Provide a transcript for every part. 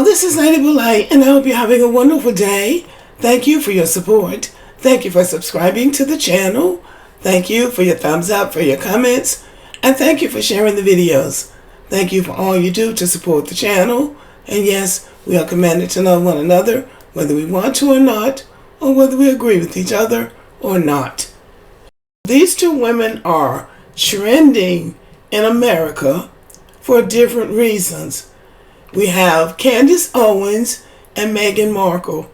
Hello, this is Lady Belay, and I hope you're having a wonderful day. Thank you for your support. Thank you for subscribing to the channel. Thank you for your thumbs up, for your comments, and thank you for sharing the videos. Thank you for all you do to support the channel. And yes, we are commanded to love one another, whether we want to or not, or whether we agree with each other or not. These two women are trending in America for different reasons. We have Candace Owens and Meghan Markle.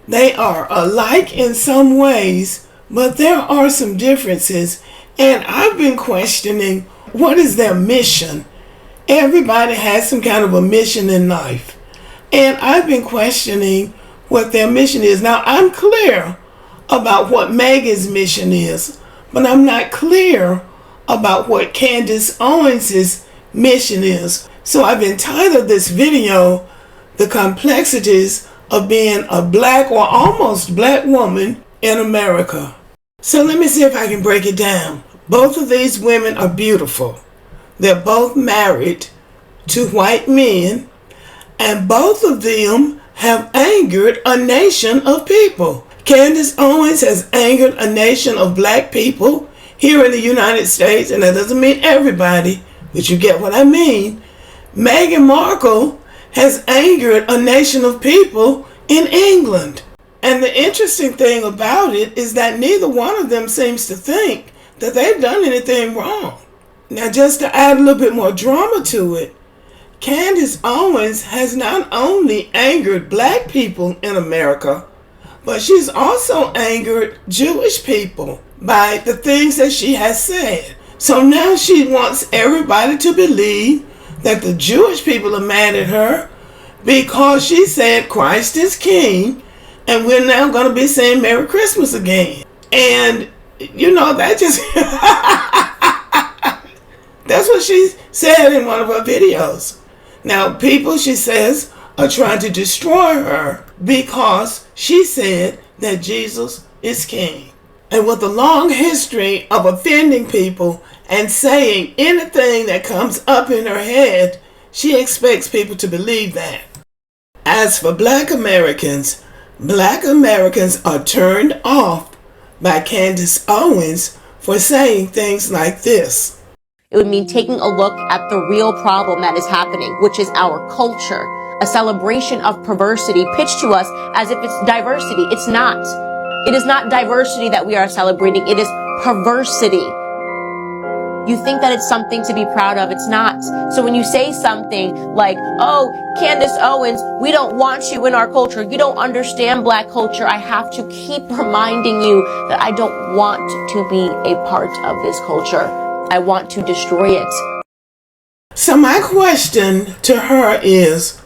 They are alike in some ways, but there are some differences, and I've been questioning, what is their mission? Everybody has some kind of a mission in life, and I've been questioning what their mission is. Now, I'm clear about what Meghan's mission is, but I'm not clear about what Candace Owens' mission is. So I've entitled this video, The Complexities of Being a Black or Almost Black Woman in America. So let me see if I can break it down. Both of these women are beautiful. They're both married to white men, and both of them have angered a nation of people. Candace Owens has angered a nation of black people here in the United States, and that doesn't mean everybody, but you get what I mean. Meghan Markle has angered a nation of people in England. And the interesting thing about it is that neither one of them seems to think that they've done anything wrong. Now, just to add a little bit more drama to it, Candace Owens has not only angered black people in America, but she's also angered Jewish people by the things that she has said. So now she wants everybody to believe that the Jewish people are mad at her because she said Christ is King, and we're now going to be saying Merry Christmas again. And, you know, that just... That's what she said in one of her videos. Now, people, she says, are trying to destroy her because she said that Jesus is King. And with a long history of offending people and saying anything that comes up in her head, she expects people to believe that. As for black Americans are turned off by Candace Owens for saying things like this. It would mean taking a look at the real problem that is happening, which is our culture, a celebration of perversity pitched to us as if it's diversity. It's not. It is not diversity that we are celebrating. It is perversity. You think that it's something to be proud of. It's not. So when you say something like, oh, Candace Owens, we don't want you in our culture. You don't understand black culture. I have to keep reminding you that I don't want to be a part of this culture. I want to destroy it. So my question to her is,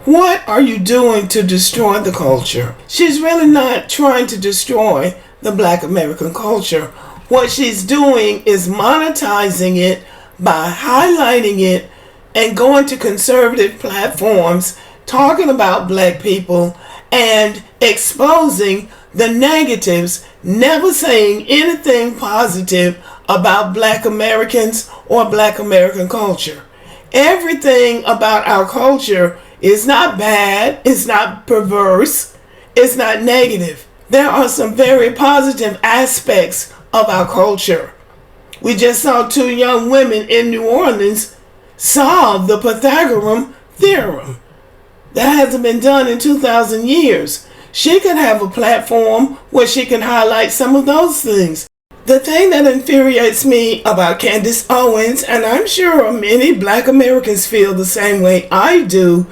what are you doing to destroy the culture? She's really not trying to destroy the black American culture. What she's doing is monetizing it by highlighting it and going to conservative platforms, talking about black people and exposing the negatives, never saying anything positive about black Americans or black American culture. Everything about our culture is not bad, it's not perverse, it's not negative. There are some very positive aspects of our culture. We just saw two young women in New Orleans solve the Pythagorean theorem. That hasn't been done in 2,000 years. She could have a platform where she can highlight some of those things. The thing that infuriates me about Candace Owens, and I'm sure many black Americans feel the same way I do,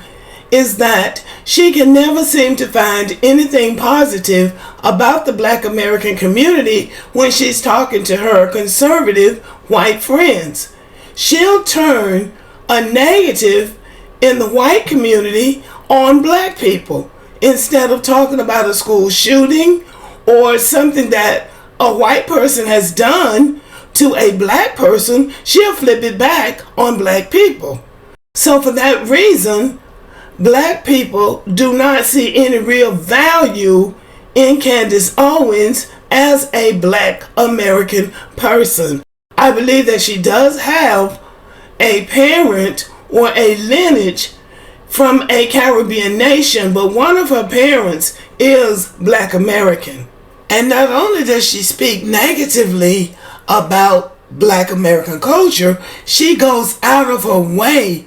is that she can never seem to find anything positive about the black American community when she's talking to her conservative white friends. She'll turn a negative in the white community on black people. Instead of talking about a school shooting or something that a white person has done to a black person, she'll flip it back on black people. So for that reason, black people do not see any real value in Candace Owens as a black American person. I believe that she does have a parent or a lineage from a Caribbean nation, but one of her parents is Black American. And not only does she speak negatively about Black American culture, she goes out of her way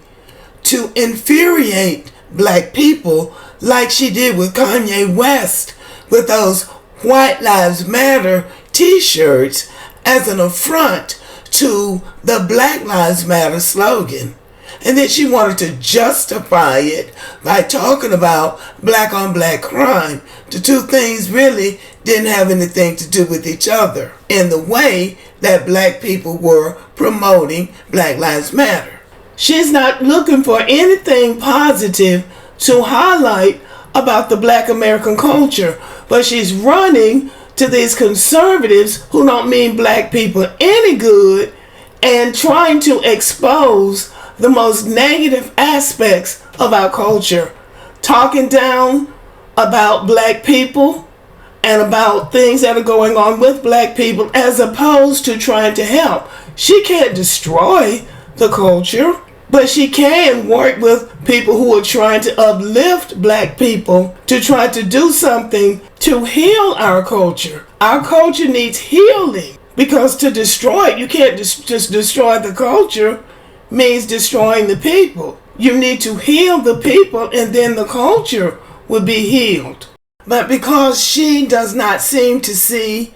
to infuriate Black people, like she did with Kanye West with those White Lives Matter t-shirts as an affront to the Black Lives Matter slogan. And then she wanted to justify it by talking about black on black crime. The two things really didn't have anything to do with each other in the way that Black people were promoting Black Lives Matter. She's not looking for anything positive to highlight about the Black American culture, but she's running to these conservatives who don't mean Black people any good and trying to expose the most negative aspects of our culture, talking down about Black people and about things that are going on with Black people as opposed to trying to help. She can't destroy the culture, but she can work with people who are trying to uplift Black people to try to do something to heal our culture. Our culture needs healing, because to destroy it, you can't just destroy the culture, means destroying the people. You need to heal the people, and then the culture will be healed. But because she does not seem to see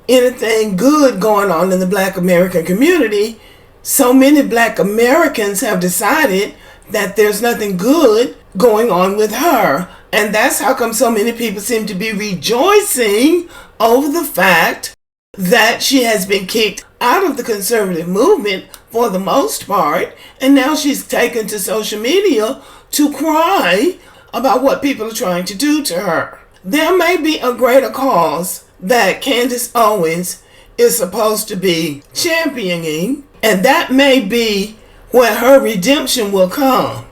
anything good going on in the Black American community, so many Black Americans have decided that there's nothing good going on with her. And that's how come so many people seem to be rejoicing over the fact that she has been kicked out of the conservative movement for the most part, and now she's taken to social media to cry about what people are trying to do to her. There may be a greater cause that Candace Owens is supposed to be championing, and that may be where her redemption will come.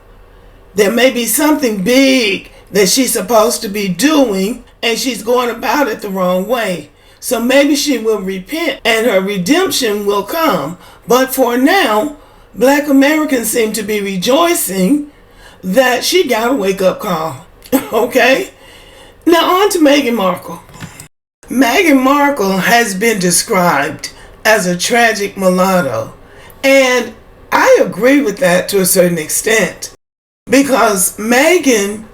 There may be something big that she's supposed to be doing, and she's going about it the wrong way. So maybe she will repent and her redemption will come. But for now, Black Americans seem to be rejoicing that she got a wake-up call. Okay? Now on to Meghan Markle. Meghan Markle has been described as a tragic mulatto. And I agree with that to a certain extent, because Meghan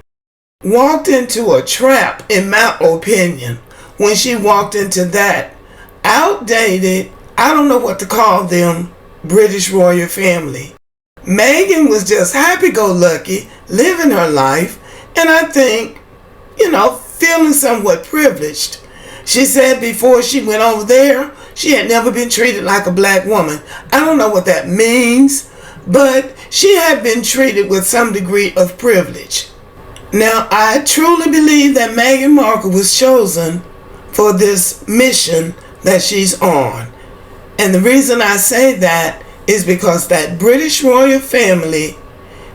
walked into a trap, in my opinion, when she walked into that outdated, I don't know what to call them, British royal family. Meghan was just happy-go-lucky, living her life, and I think, feeling somewhat privileged. She said before she went over there, she had never been treated like a Black woman. I don't know what that means, but she had been treated with some degree of privilege. Now, I truly believe that Meghan Markle was chosen for this mission that she's on. And the reason I say that is because that British royal family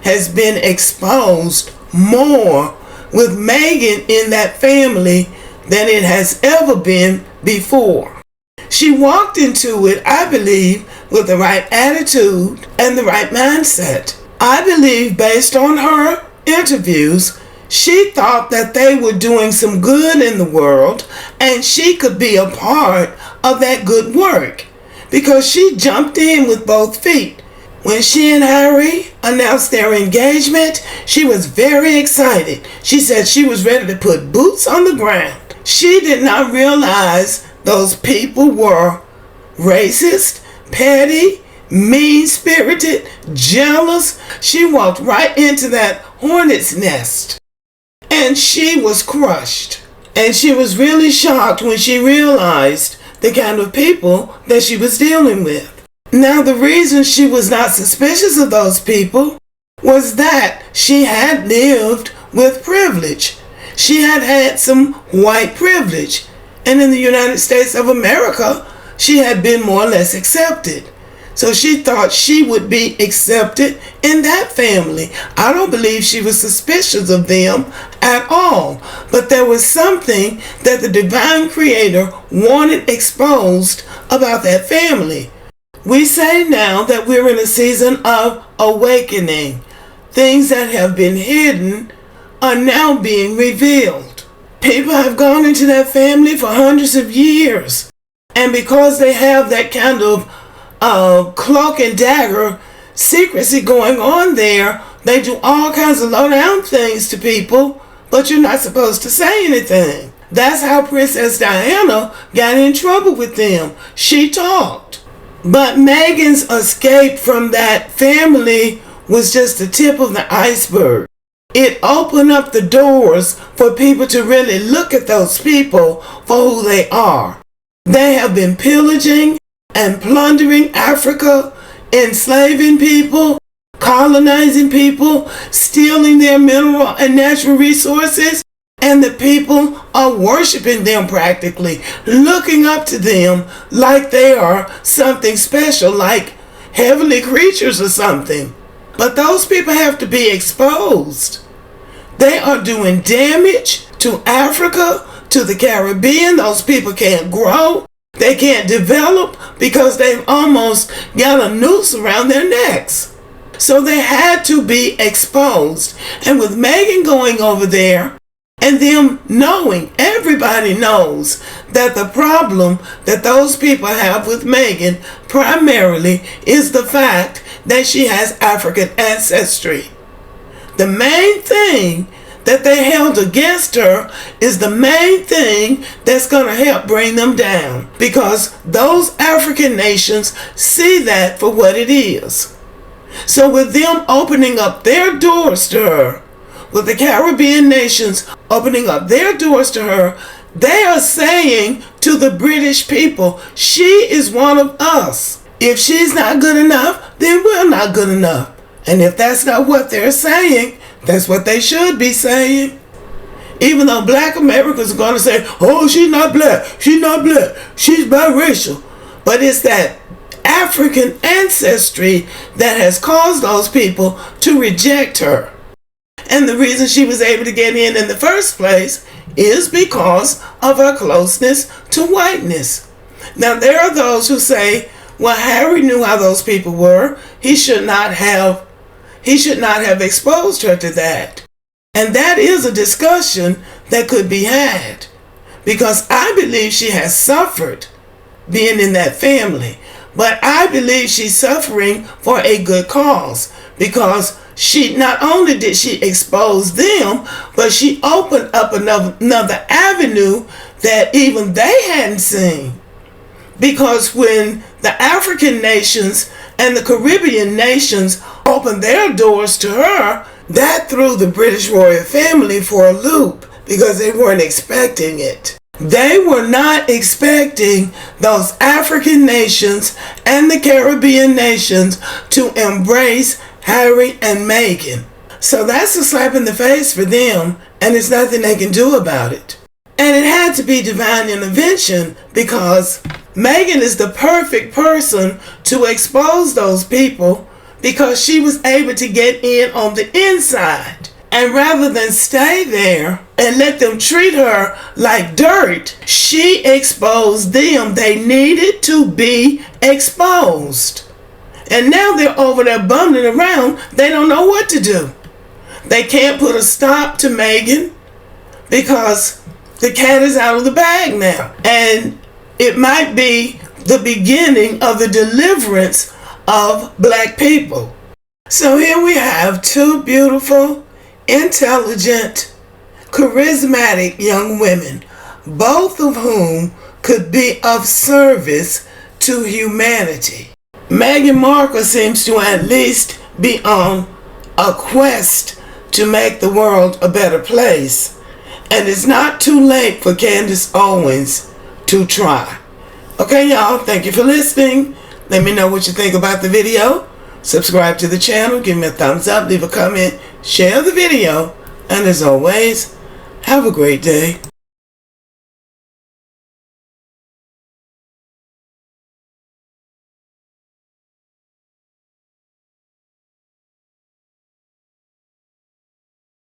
has been exposed more with Meghan in that family than it has ever been before. She walked into it, I believe, with the right attitude and the right mindset. I believe, based on her interviews, she thought that they were doing some good in the world and she could be a part of that good work, because she jumped in with both feet. When she and Harry announced their engagement, she was very excited. She said she was ready to put boots on the ground. She did not realize those people were racist, petty, mean-spirited, jealous. She walked right into that hornet's nest. And she was crushed. And she was really shocked when she realized the kind of people that she was dealing with. Now, the reason she was not suspicious of those people was that she had lived with privilege. She had had some white privilege. And in the United States of America, she had been more or less accepted. So she thought she would be accepted in that family. I don't believe she was suspicious of them at all. But there was something that the divine creator wanted exposed about that family. We say now that we're in a season of awakening. things that have been hidden are now being revealed. People have gone into that family for hundreds of years. And because they have that kind of cloak and dagger secrecy going on there, they do all kinds of low down things to people, but you're not supposed to say anything. That's how Princess Diana got in trouble with them. She talked. But Meghan's escape from that family was just the tip of the iceberg. It opened up the doors for people to really look at those people for who they are. They have been pillaging and plundering Africa, enslaving people, colonizing people, stealing their mineral and natural resources, and the people are worshiping them practically, looking up to them like they are something special, like heavenly creatures or something. But those people have to be exposed. They are doing damage to Africa, to the Caribbean. Those people can't grow. They can't develop because they've almost got a noose around their necks. So they had to be exposed. And with Meghan going over there and them knowing, everybody knows that the problem that those people have with Meghan primarily is the fact that she has African ancestry. The main thing that they held against her is the main thing that's going to help bring them down, because those African nations see that for what it is. So with them opening up their doors to her, with the Caribbean nations opening up their doors to her, they are saying to the British people, she is one of us. If she's not good enough, then we're not good enough. And if that's not what they're saying, that's what they should be saying. Even though black Americans are going to say, oh, she's not black, she's biracial. But it's that African ancestry that has caused those people to reject her. And the reason she was able to get in the first place is because of her closeness to whiteness. Now, there are those who say, well, Harry knew how those people were. He should not have exposed her to that. And that is a discussion that could be had, because I believe she has suffered being in that family. But I believe she's suffering for a good cause, because she not only did she expose them, but she opened up another avenue that even they hadn't seen. Because when the African nations and the Caribbean nations opened their doors to her, that threw the British royal family for a loop, because they weren't expecting it. They were not expecting those African nations and the Caribbean nations to embrace Harry and Meghan. So that's a slap in the face for them, and there's nothing they can do about it. And it had to be divine intervention, because Meghan is the perfect person to expose those people, because she was able to get in on the inside. And rather than stay there and let them treat her like dirt, she exposed them. They needed to be exposed. And now they're over there bumbling around. They don't know what to do. They can't put a stop to Meghan because the cat is out of the bag now. And it might be the beginning of the deliverance of black people. So here we have two beautiful, intelligent, charismatic young women, both of whom could be of service to humanity. Meghan Markle seems to at least be on a quest to make the world a better place. And it's not too late for Candace Owens to try. Okay, y'all, thank you for listening. Let me know what you think about the video. Subscribe to the channel, give me a thumbs up, leave a comment, share the video, and as always, have a great day.